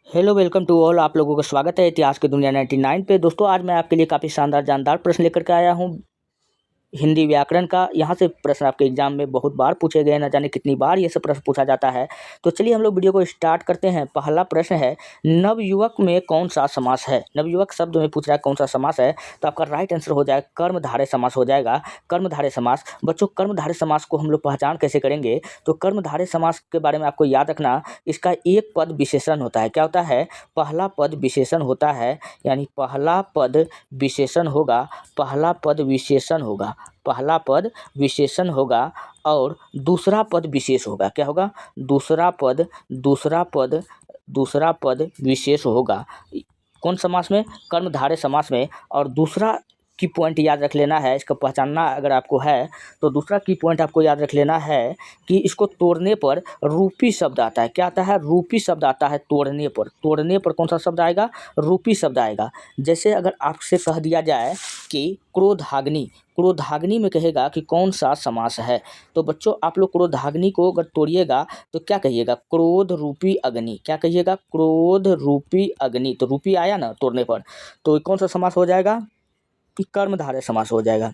Hello welcome to all. आप लोगों का स्वागत है इतिहास की दुनिया 99 पे। दोस्तों आज मैं आपके लिए काफ़ी शानदार जानदार प्रश्न लेकर के आया हूँ हिंदी व्याकरण का। यहाँ से प्रश्न आपके एग्जाम में बहुत बार पूछे गए, न जाने कितनी बार ये सब प्रश्न पूछा जाता है। तो चलिए हम लोग वीडियो को स्टार्ट करते हैं। पहला प्रश्न है, नवयुवक में कौन सा समास है। नवयुवक शब्द में पूछ रहा है कौन सा समास है, तो आपका राइट आंसर हो जाएगा कर्मधारय समास हो जाएगा। कर्मधारय समास। बच्चों कर्मधारय समास को हम लोग पहचान कैसे करेंगे, तो कर्मधारय समास के बारे में आपको याद रखना, इसका एक पद विशेषण होता है। क्या होता है? पहला पद विशेषण होता है, यानी पहला पद विशेषण होगा, पहला पद विशेषण होगा, पहला पद विशेषण होगा और दूसरा पद विशेष होगा। क्या होगा? दूसरा पद विशेष होगा। कौन समास में? कर्मधारय समास में। और दूसरा की पॉइंट याद रख लेना है, इसका पहचानना अगर आपको है तो दूसरा की पॉइंट आपको याद रख लेना है कि इसको तोड़ने पर रूपी शब्द आता है। क्या आता है? रूपी शब्द आता है तोड़ने पर। तोड़ने पर कौन सा शब्द आएगा? रूपी शब्द आएगा। जैसे अगर आपसे कह दिया जाए कि क्रोधाग्नि, क्रोधाग्नि में कहेगा कि कौन सा समास है, तो बच्चों आप लोग क्रोधाग्नि को अगर तोड़िएगा तो क्या कहिएगा? क्रोध रूपी अग्नि। क्या कहिएगा? क्रोध रूपी अग्नि। तो रूपी आया ना तोड़ने पर, तो कौन सा समास हो जाएगा? कि कर्मधारय समास हो जाएगा।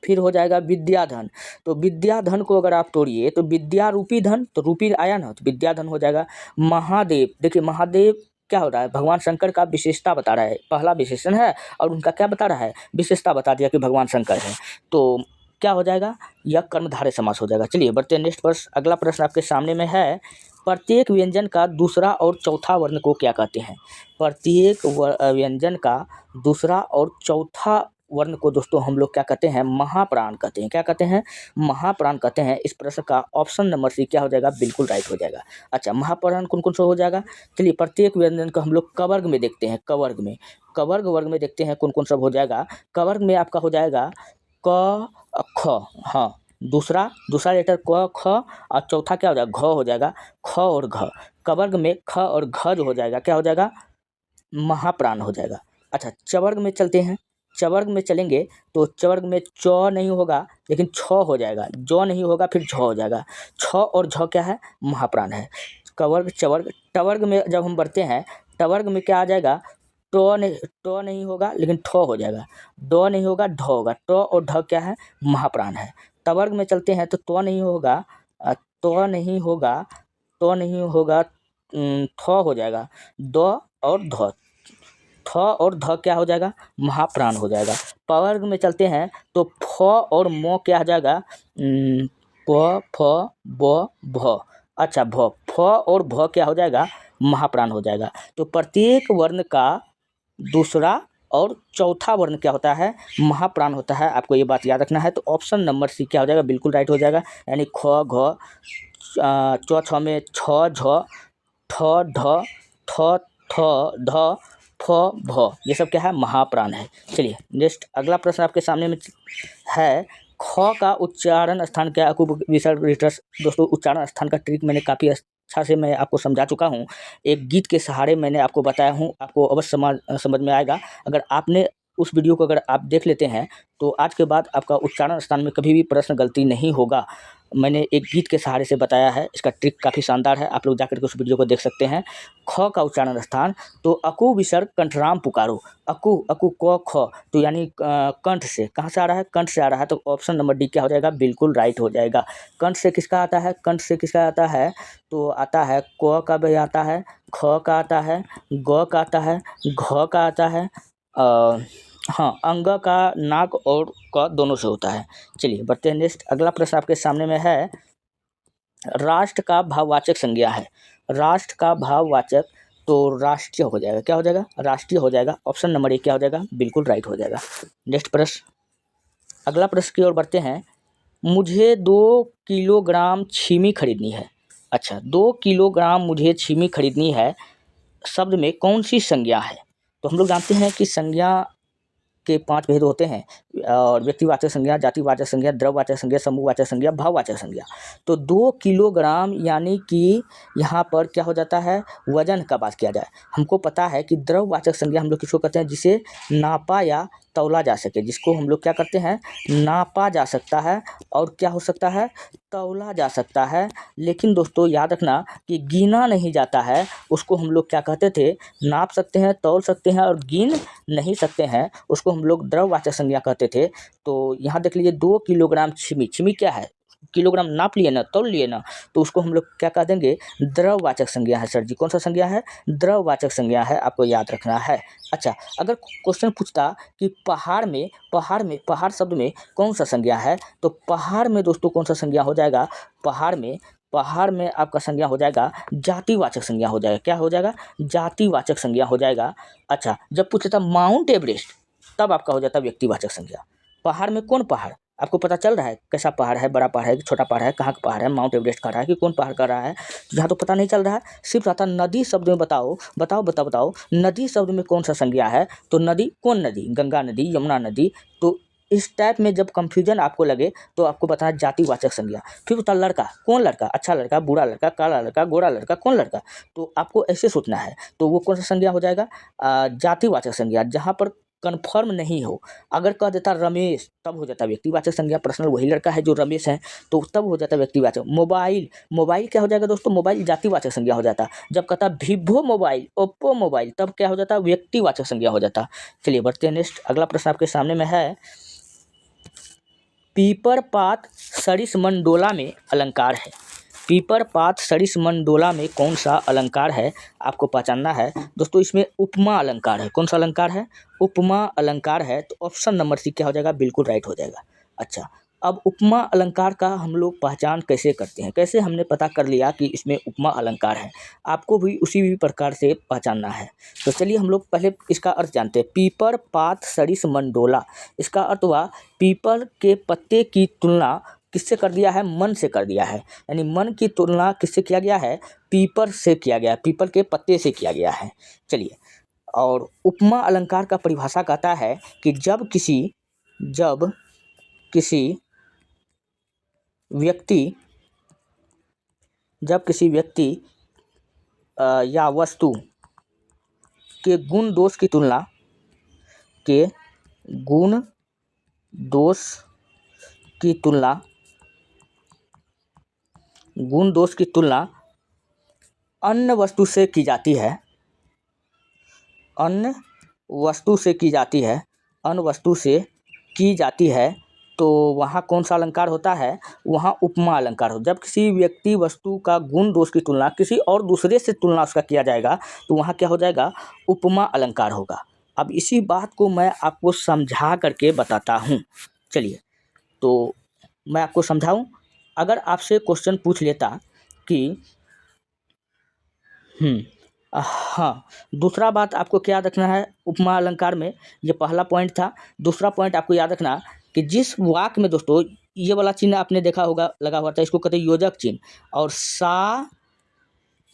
फिर हो जाएगा विद्याधन। तो विद्याधन को अगर आप तोड़िए तो विद्या रूपी धन, तो रूपी आया ना, तो विद्याधन हो जाएगा। महादेव, देखिए महादेव क्या हो रहा है? भगवान शंकर का विशेषता बता रहा है, पहला विशेषण है और उनका क्या बता रहा है? विशेषता बता दिया कि भगवान शंकर है। तो क्या हो जाएगा? यह कर्मधारय समास हो जाएगा। चलिए बढ़ते हैं नेक्स्ट प्रश्न। अगला प्रश्न आपके सामने में है, प्रत्येक व्यंजन का दूसरा और चौथा वर्ण को क्या कहते हैं? प्रत्येक व्यंजन का दूसरा और चौथा वर्ण को दोस्तों हम लोग क्या कहते हैं? महाप्राण कहते हैं। क्या कहते हैं? महाप्राण कहते हैं। इस प्रश्न का ऑप्शन नंबर सी क्या हो जाएगा? बिल्कुल राइट हो जाएगा। अच्छा, महाप्राण कौन कौन सा हो जाएगा? चलिए प्रत्येक व्यंजन को हम लोग कवर्ग में देखते हैं। कवर्ग में, कवर्ग वर्ग में देखते हैं कौन कौन सब हो जाएगा। कवर्ग में आपका हो जाएगा क ख, हाँ, दूसरा लेटर क ख और चौथा क्या हो जाएगा? घ हो जाएगा। ख और घ, कवर्ग में ख और घ जो हो जाएगा क्या हो जाएगा? महाप्राण हो जाएगा। अच्छा, चवर्ग में चलते हैं। चवर्ग में चलेंगे तो चवर्ग में च नहीं होगा लेकिन छ हो जाएगा, ज नहीं होगा फिर झ हो जाएगा। छ और झ क्या है? महाप्राण है। कवर्ग चवर्ग। टवर्ग में जब हम बढ़ते हैं, टवर्ग में क्या आ जाएगा? ट नहीं होगा लेकिन ठ हो जाएगा, ड नहीं होगा ढ होगा। ट और ढ क्या है? महाप्राण है। तवर्ग में चलते हैं तो त नहीं होगा, त नहीं होगा, त नहीं होगा, थ हो जाएगा। द और ध, थ और ध क्या हो जाएगा? महाप्राण हो जाएगा। पवर्ग में चलते हैं तो फ और म क्या हो जाएगा? प फ ब भ। अच्छा, फ और भ क्या हो जाएगा? महाप्राण हो जाएगा। तो प्रत्येक वर्ण का दूसरा और चौथा वर्ण क्या होता है? महाप्राण होता है। आपको ये बात याद रखना है। तो ऑप्शन नंबर सी क्या हो जाएगा? बिल्कुल राइट हो जाएगा। यानी ख घ, च छ में छ झ, ठ ढ, थ थ ध, फ भ, ये सब क्या है? महाप्राण है। चलिए नेक्स्ट अगला प्रश्न आपके सामने में है, ख का उच्चारण स्थान क्या है? विसर्ग दोस्तों उच्चारण स्थान का ट्रिक मैंने काफ़ी अच्छा से मैं आपको समझा चुका हूँ। एक गीत के सहारे मैंने आपको बताया हूँ, आपको अवश्य समझ में आएगा। अगर आपने उस वीडियो को अगर आप देख लेते हैं तो आज के बाद आपका उच्चारण स्थान में कभी भी प्रश्न गलती नहीं होगा। मैंने एक गीत के सहारे से बताया है, इसका ट्रिक काफ़ी शानदार है, आप लोग जाकर के उस वीडियो को देख सकते हैं। ख का उच्चारण स्थान, तो अकु विसर्ग कंठराम पुकारो। अकु अकु क ख, तो यानी कंठ से, कहाँ से आ रहा है? कंठ से आ रहा है। तो ऑप्शन नंबर डी क्या हो जाएगा? बिल्कुल राइट हो जाएगा। कंठ से किसका आता है? कंठ से किसका आता है? तो आता है क का भी आता है, ख का आता है, ग का आता है, घ का आता है, हाँ, अंग का नाक और क दोनों से होता है। चलिए बढ़ते हैं नेक्स्ट। अगला प्रश्न आपके सामने में है, राष्ट्र का भाववाचक संज्ञा है। राष्ट्र का भाववाचक, तो राष्ट्रीय हो जाएगा। क्या हो जाएगा? राष्ट्रीय हो जाएगा। ऑप्शन नंबर ए क्या हो जाएगा? बिल्कुल राइट हो जाएगा। नेक्स्ट प्रश्न, अगला प्रश्न की ओर बढ़ते हैं। मुझे 2 किलोग्राम छीमी खरीदनी है। अच्छा, 2 किलोग्राम मुझे छीमी खरीदनी है शब्द में कौन सी संज्ञा है? तो हम लोग जानते हैं कि संज्ञा के 5 भेद होते हैं। और व्यक्तिवाचक संज्ञा, जातिवाचक संज्ञा, द्रव्यवाचक संज्ञा, समूहवाचक संज्ञा, भाववाचक संज्ञा। तो 2 किलोग्राम यानी कि यहाँ पर क्या हो जाता है, वजन का बात किया जाए। हमको पता है कि द्रव्यवाचक संज्ञा हम लोग किसको कहते हैं, जिसे नापा या तौला जा सके, जिसको हम लोग क्या करते हैं, नापा जा सकता है और क्या हो सकता है, तौला जा सकता है। लेकिन दोस्तों याद रखना कि गिना नहीं जाता है, उसको हम लोग क्या कहते थे, नाप सकते हैं, तौल सकते हैं और गिन नहीं सकते हैं, उसको हम लोग द्रव्यवाचक संज्ञा कहते थे। तो यहाँ देख लीजिए 2 किलोग्राम छिमी, छिमी क्या है, किलोग्राम नाप लिए ना, तौल लिए ना, तो उसको हम लोग क्या कह देंगे, द्रव्यवाचक संज्ञा है। सर जी कौन सा संज्ञा है, द्रव्यवाचक संज्ञा है, आपको याद रखना है। अच्छा, अगर क्वेश्चन पूछता कि पहाड़ शब्द में कौन सा संज्ञा है, तो पहाड़ में दोस्तों कौन सा संज्ञा हो जाएगा, पहाड़ में आपका संज्ञा हो जाएगा जातिवाचक संज्ञा हो जाएगा। क्या हो जाएगा, जातिवाचक संज्ञा हो जाएगा। अच्छा, जब पूछता माउंट एवरेस्ट, तब आपका हो जाता व्यक्तिवाचक संज्ञा। पहाड़ में कौन पहाड़, आपको पता चल रहा है कैसा पहाड़ है, बड़ा पहाड़ है कि छोटा पहाड़ है, कहाँ का पहाड़ है, माउंट एवरेस्ट का रहा है कि कौन पहाड़ का रहा है, यहाँ तो पता नहीं चल रहा है। सिर्फ आता नदी शब्द में बताओ नदी शब्द में कौन सा संज्ञा है, तो नदी, कौन नदी, गंगा नदी, यमुना नदी। तो इस टाइप में जब कंफ्यूजन आपको लगे तो आपको बताना जातिवाचक संज्ञा। फिर होता लड़का, कौन लड़का, अच्छा लड़का, बुरा लड़का, काला लड़का, गोरा लड़का, कौन लड़का, तो आपको ऐसे सोचना है। तो वो कौन सा संज्ञा हो जाएगा, जातिवाचक संज्ञा। जहाँ पर कन्फर्म नहीं हो, अगर कह देता रमेश, तब हो जाता व्यक्तिवाचक संज्ञा, पर्सनल वही लड़का है जो रमेश है, तो तब हो जाता व्यक्तिवाचक। मोबाइल क्या हो जाएगा दोस्तों, मोबाइल जातिवाचक संज्ञा हो जाता। जब कहता विवो मोबाइल, ओप्पो मोबाइल, तब क्या हो जाता, व्यक्तिवाचक संज्ञा हो जाता। चलिए बढ़ते हैं नेक्स्ट, अगला प्रश्न आपके सामने में है, पीपर पात सरिस मंडोला में अलंकार है। पीपर पात सरिस मंडोला में कौन सा अलंकार है, आपको पहचानना है दोस्तों। इसमें उपमा अलंकार है। कौन सा अलंकार है, उपमा अलंकार है। तो ऑप्शन नंबर सी क्या हो जाएगा, बिल्कुल राइट हो जाएगा। अच्छा, अब उपमा अलंकार का हम लोग पहचान कैसे करते हैं, कैसे हमने पता कर लिया कि इसमें उपमा अलंकार है, आपको भी उसी भी प्रकार से पहचानना है। तो चलिए हम लोग पहले इसका अर्थ जानते हैं। पीपर पात सरिस मंडोला, इसका अर्थ हुआ पीपल के पत्ते की तुलना किससे कर दिया है, मन से कर दिया है। यानी मन की तुलना किससे किया गया है, पीपर से किया गया है, पीपल के पत्ते से किया गया है। चलिए, और उपमा अलंकार का परिभाषा कहता है कि जब किसी व्यक्ति या वस्तु के गुण दोष की तुलना अन्य वस्तु से की जाती है, तो वहाँ कौन सा अलंकार होता है, वहाँ उपमा अलंकार हो। जब किसी व्यक्ति वस्तु का गुण दोष की तुलना किसी और दूसरे से तुलना उसका किया जाएगा, तो वहाँ क्या हो जाएगा, उपमा अलंकार होगा। अब इसी बात को मैं आपको समझा करके बताता हूँ। चलिए, तो मैं आपको समझाऊँ। अगर आपसे क्वेश्चन पूछ लेता कि हाँ, दूसरा बात आपको क्या याद रखना है उपमा अलंकार में, ये पहला पॉइंट था। दूसरा पॉइंट आपको याद रखना कि जिस वाक्य में दोस्तों ये वाला चिन्ह आपने देखा होगा लगा हुआ था, इसको कहते हैं योजक चिन्ह, और सा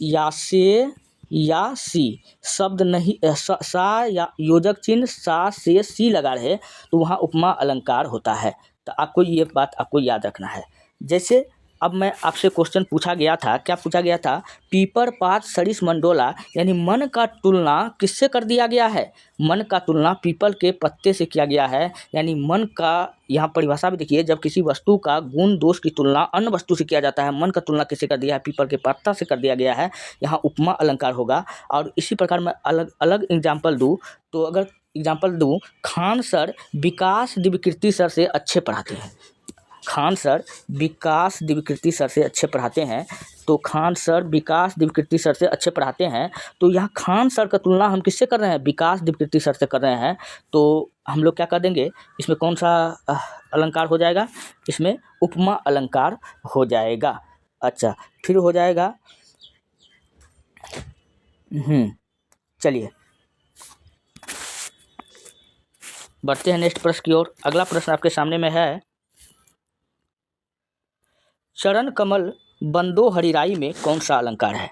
या से या सी शब्द नहीं, सा या योजक चिन्ह सा से सी लगा रहे, तो वहाँ उपमा अलंकार होता है। तो आपको ये बात आपको याद रखना है। जैसे अब मैं आपसे क्वेश्चन पूछा गया था, क्या पूछा गया था, पीपर पात सरिस मंडोला, यानी मन का तुलना किससे कर दिया गया है, मन का तुलना पीपल के पत्ते से किया गया है। यानी मन का यहाँ परिभाषा भी देखिए, जब किसी वस्तु का गुण दोष की तुलना अन्य वस्तु से किया जाता है, मन का तुलना किससे कर दिया है, पीपल के पत्ता से कर दिया गया है, यहाँ उपमा अलंकार होगा। और इसी प्रकार मैं अलग अलग एग्जाम्पल दूँ, तो अगर एग्जाम्पल दूँ, खान सर विकास दिव्यकीर्ति सर से अच्छे पढ़ाते हैं, खान सर विकास दिव्यकीर्ति सर से अच्छे पढ़ाते हैं, तो खान सर विकास दिव्यकीर्ति सर से अच्छे पढ़ाते हैं, तो यहाँ खान सर का तुलना हम किससे कर रहे हैं, विकास दिव्यकीर्ति सर से कर रहे हैं। तो हम लोग क्या कर देंगे, इसमें कौन सा अलंकार हो जाएगा, इसमें उपमा अलंकार हो जाएगा। अच्छा, फिर हो जाएगा, चलिए बढ़ते हैं नेक्स्ट प्रश्न की ओर। अगला प्रश्न आपके सामने में है, चरण कमल बंदो हरिराई में कौन सा अलंकार है।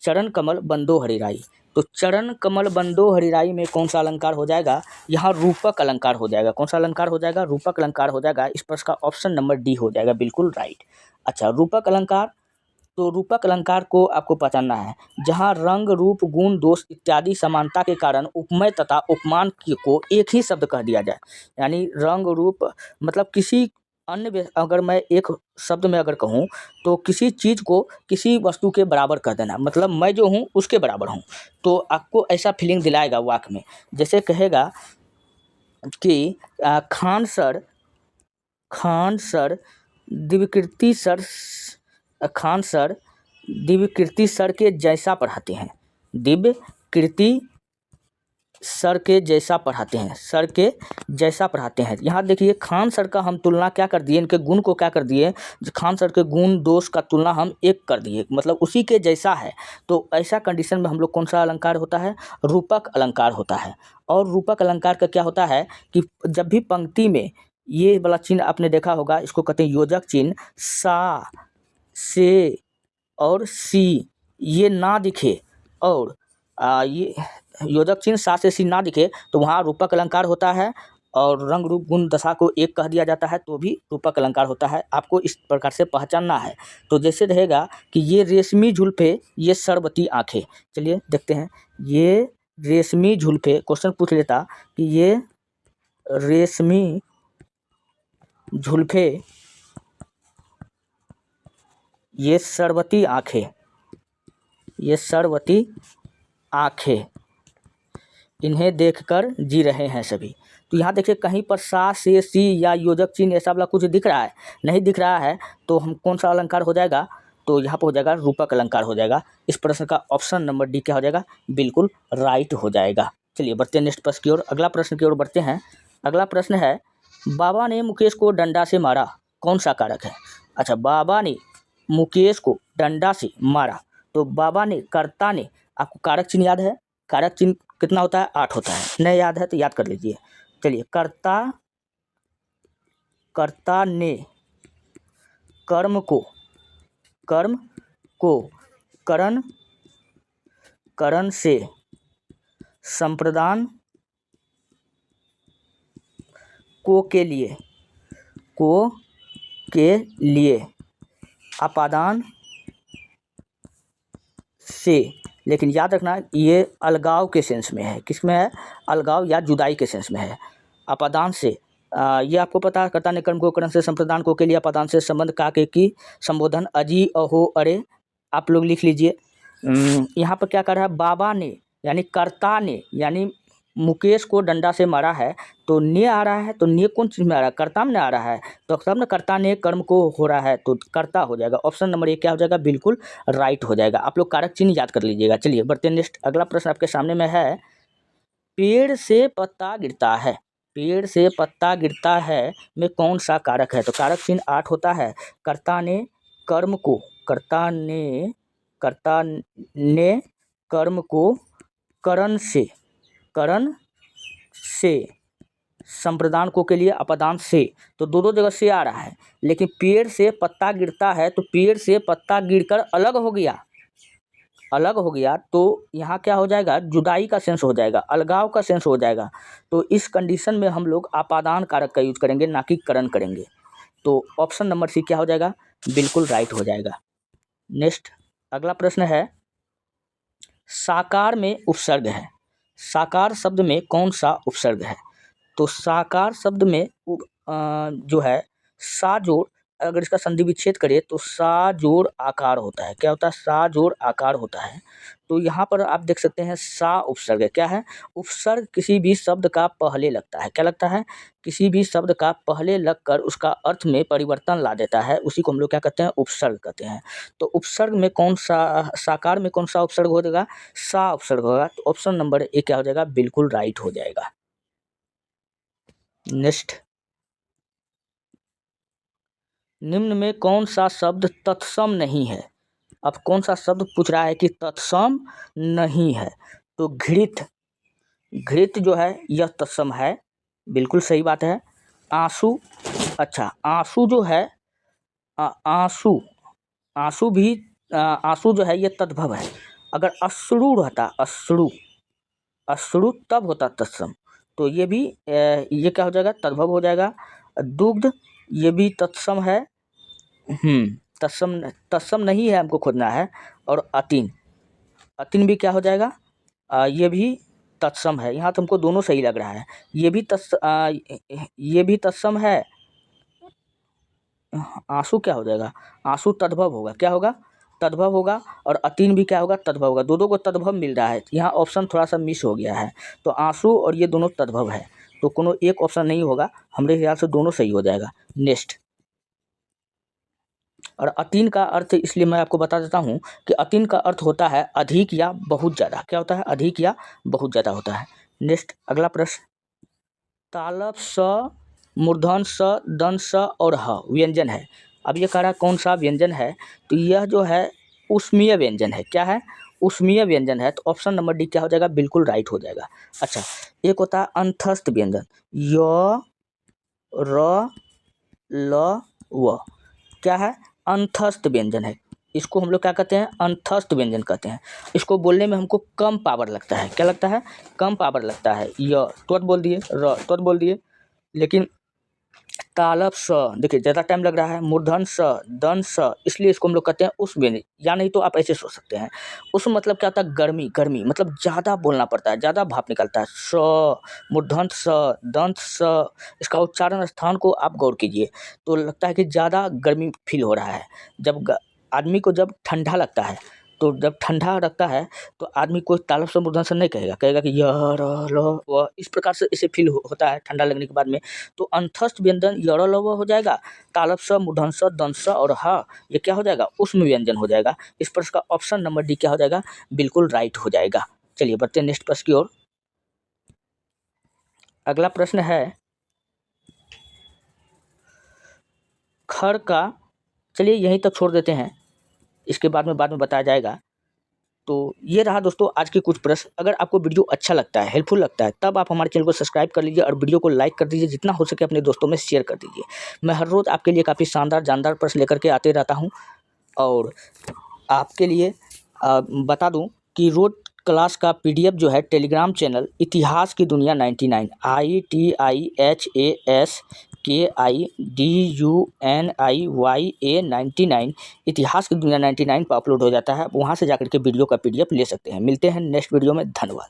चरण कमल बंदो हरिराई, तो चरण कमल बंदो हरिराई में कौन सा अलंकार हो जाएगा? यहाँ रूपक अलंकार हो जाएगा। कौन सा अलंकार हो जाएगा? रूपक अलंकार हो जाएगा। इस प्रश्न का ऑप्शन नंबर डी हो जाएगा, बिल्कुल राइट। अच्छा, रूपक अलंकार, तो रूपक अलंकार को आपको पहचानना है। जहाँ रंग, रूप, गुण, दोष इत्यादि समानता के कारण उपमेय तथा उपमान को एक ही शब्द कह दिया जाए। यानी रंग, रूप, मतलब किसी अन्य अगर मैं एक शब्द में अगर कहूँ तो किसी चीज़ को किसी वस्तु के बराबर कर देना, मतलब मैं जो हूँ उसके बराबर हूँ, तो आपको ऐसा फीलिंग दिलाएगा वाक्य में। जैसे कहेगा कि खान सर दिव्यकीर्ति सर के जैसा पढ़ाते हैं। दिव्यकीर्ति सर के जैसा पढ़ाते हैं। यहाँ देखिए खान सर का हम तुलना क्या कर दिए, इनके गुण को क्या कर दिए, खान सर के गुण दोष का तुलना हम एक कर दिए, मतलब उसी के जैसा है। तो ऐसा कंडीशन में हम लोग कौन सा अलंकार होता है? रूपक अलंकार होता है। और रूपक अलंकार का क्या होता है कि जब भी पंक्ति में ये वाला चिन्ह आपने देखा होगा, इसको कहते हैं योजक चिन्ह, सा, से और सी ये ना दिखे, और ये योजक चिन्ह सा से सी ना दिखे तो वहाँ रूपक अलंकार होता है। और रंग, रूप, गुण, दशा को एक कह दिया जाता है तो भी रूपक अलंकार होता है। आपको इस प्रकार से पहचानना है। तो जैसे रहेगा कि ये रेशमी जुल्फे, ये सरबती आंखें। चलिए देखते हैं, ये रेशमी जुल्फे, क्वेश्चन पूछ लेता कि ये रेशमी जुल्फे, ये सरबती आंखें, इन्हें देखकर जी रहे हैं सभी। तो यहाँ देखिए कहीं पर सा, से, सी या योजक चिन्ह ऐसा वाला कुछ दिख रहा है? नहीं दिख रहा है, तो हम कौन सा अलंकार हो जाएगा? तो यहाँ पर हो जाएगा रूपक अलंकार हो जाएगा। इस प्रश्न का ऑप्शन नंबर डी क्या हो जाएगा? बिल्कुल राइट हो जाएगा। चलिए बढ़ते हैं नेक्स्ट प्रश्न की ओर, अगला प्रश्न की ओर बढ़ते हैं। अगला प्रश्न है, बाबा ने मुकेश को डंडा से मारा, कौन सा कारक है? अच्छा, बाबा ने मुकेश को डंडा से मारा, तो बाबा ने, कर्ता ने, आपको कारक चिन्ह याद है? कारक चिन्ह कितना होता है? 8 होता है। नहीं याद है तो याद कर लीजिए। चलिए, कर्ता ने कर्म को करण से संप्रदान को के लिए अपादान से, लेकिन याद रखना ये अलगाव के सेंस में है। किस में है? अलगाव या जुदाई के सेंस में है। अपादान से, ये आपको पता है, कर्ता ने कर्म को करण से संप्रदान को के लिए अपादान से संबंध का के की संबोधन अजी, अहो, अरे, आप लोग लिख लीजिए। यहाँ पर क्या कर रहा है? बाबा ने यानी कर्ता ने, यानी मुकेश को डंडा से मारा है, तो ने आ रहा है, तो ने कौन चीज़ में आ रहा है? कर्ता में आ रहा है, तो तब ना कर्ता ने कर्म को हो रहा है, तो कर्ता हो जाएगा। ऑप्शन नंबर ए क्या हो जाएगा? बिल्कुल राइट हो जाएगा। आप लोग कारक चिन्ह याद कर लीजिएगा। चलिए बढ़ते हैं नेक्स्ट, अगला प्रश्न आपके सामने में है, पेड़ से पत्ता गिरता है में कौन सा कारक है? तो कारक चिन्ह 8 होता है। कर्ता ने कर्म को करण से संप्रदान को के लिए अपदान से, तो दो जगह से आ रहा है, लेकिन पेड़ से पत्ता गिरता है, तो पेड़ से पत्ता गिरकर अलग हो गया, तो यहाँ क्या हो जाएगा? जुदाई का सेंस हो जाएगा, अलगाव का सेंस हो जाएगा। तो इस कंडीशन में हम लोग अपादान कारक का यूज करेंगे, ना कि करण करेंगे। तो ऑप्शन नंबर सी क्या हो जाएगा? बिल्कुल राइट हो जाएगा। नेक्स्ट अगला प्रश्न है, साकार में उपसर्ग है, साकार शब्द में कौन सा उपसर्ग है? तो साकार शब्द में जो है सा जोड़, अगर इसका संधि विच्छेद करें तो सा जोड़ आकार होता है। क्या होता है? सा जोड़ आकार होता है। तो यहाँ पर आप देख सकते हैं सा उपसर्ग है। क्या है? उपसर्ग किसी भी शब्द का पहले लगता है। क्या लगता है? किसी भी शब्द का पहले लगकर उसका अर्थ में परिवर्तन ला देता है, उसी को हम लोग क्या कहते हैं? उपसर्ग कहते हैं। तो उपसर्ग में कौन सा, साकार में कौन सा उपसर्ग हो जाएगा? सा उपसर्ग होगा। तो ऑप्शन नंबर ए क्या हो जाएगा? बिल्कुल राइट हो जाएगा। नेक्स्ट, निम्न में कौन सा शब्द तत्सम नहीं है? अब कौन सा शब्द पूछ रहा है कि तत्सम नहीं है? तो घृत जो है यह तत्सम है, बिल्कुल सही बात है। आंसू, अच्छा आंसू जो है, आंसू जो है ये तद्भव है। अगर अश्रु रहता, अश्रु तब होता तत्सम। तो ये भी ये क्या हो जाएगा, तद्भव हो जाएगा। दुग्ध ये भी तत्सम है, तत्सम नहीं है, हमको खोजना है। और अतीन भी क्या हो जाएगा, ये भी तत्सम है। यहाँ तो हमको दोनों सही लग रहा है। ये भी तत्सम है। आंसू क्या हो जाएगा, आंसू तद्भव होगा, क्या होगा, तद्भव होगा। और अतीन भी क्या होगा, तद्भव होगा। दो को तद्भव मिल रहा है, यहाँ ऑप्शन थोड़ा सा मिस हो गया है। तो आंसू और ये दोनों तद्भव है, तो कोनो एक ऑप्शन नहीं होगा, हमारे ख्याल से दोनों सही हो जाएगा। नेक्स्ट, और अतीन का अर्थ इसलिए मैं आपको बता देता हूँ कि अतीन का अर्थ होता है अधिक या बहुत ज़्यादा। क्या होता है, अधिक या बहुत ज़्यादा होता है। नेक्स्ट, अगला प्रश्न, तालव स, मूर्धन स, दंत स और ह व्यंजन है। अब ये कह रहा है कौन सा व्यंजन है, तो यह जो है ऊष्मीय व्यंजन है। क्या है, ऊष्मीय व्यंजन है। तो ऑप्शन नंबर डी क्या हो जाएगा, बिल्कुल राइट हो जाएगा। अच्छा, एक होता है अंतस्थ व्यंजन, य, र, ल, व। क्या है, अंतस्थ व्यंजन है। इसको हम लोग क्या कहते हैं, अंतस्थ व्यंजन कहते हैं। इसको बोलने में हमको कम पावर लगता है। क्या लगता है, कम पावर लगता है। य तुरंत बोल दिए, र तुरंत बोल दिए, लेकिन तालव स देखिए ज़्यादा टाइम लग रहा है। मूर्धन स, दंत स, इसलिए इसको हम लोग कहते हैं उष्ण व्यंजन। या नहीं तो आप ऐसे सोच सकते हैं, उष्ण मतलब क्या होता है, गर्मी मतलब ज़्यादा बोलना पड़ता है, ज़्यादा भाप निकलता है। स, मूर्धन स, दंत स, इसका उच्चारण स्थान को आप गौर कीजिए, तो लगता है कि ज़्यादा गर्मी फील हो रहा है। जब आदमी को जब ठंडा लगता है, तो जब ठंडा लगता है तो आदमी कोई तालव स मूर्धन स नहीं कहेगा, कहेगा कि य, र, ल, व। इस प्रकार से इसे फील होता है ठंडा लगने के बाद में। तो अंतस्थ व्यंजन य, र, ल, व हो जाएगा। तालव स, मूर्धन स, दंत स और ह ये क्या हो जाएगा, उष्ण व्यंजन हो जाएगा। इस प्रश्न का ऑप्शन नंबर डी क्या हो जाएगा, बिल्कुल राइट हो जाएगा। चलिए बढ़ते हैं नेक्स्ट प्रश्न की ओर। अगला प्रश्न है खर का, चलिए यहीं तक छोड़ देते हैं, इसके बाद में बताया जाएगा। तो ये रहा दोस्तों आज के कुछ प्रश्न। अगर आपको वीडियो अच्छा लगता है, हेल्पफुल लगता है, तब आप हमारे चैनल को सब्सक्राइब कर लीजिए और वीडियो को लाइक कर दीजिए। जितना हो सके अपने दोस्तों में शेयर कर दीजिए। मैं हर रोज़ आपके लिए काफ़ी शानदार जानदार प्रश्न लेकर के आते रहता हूँ। और आपके लिए बता दूँ कि रोज क्लास का PDF जो है टेलीग्राम चैनल इतिहास की दुनिया 99, ITIHASKIDUNIYA 99 इतिहास की दुनिया 99 पर अपलोड हो जाता है। वहाँ से जाकर के वीडियो का PDF ले सकते हैं। मिलते हैं नेक्स्ट वीडियो में, धन्यवाद।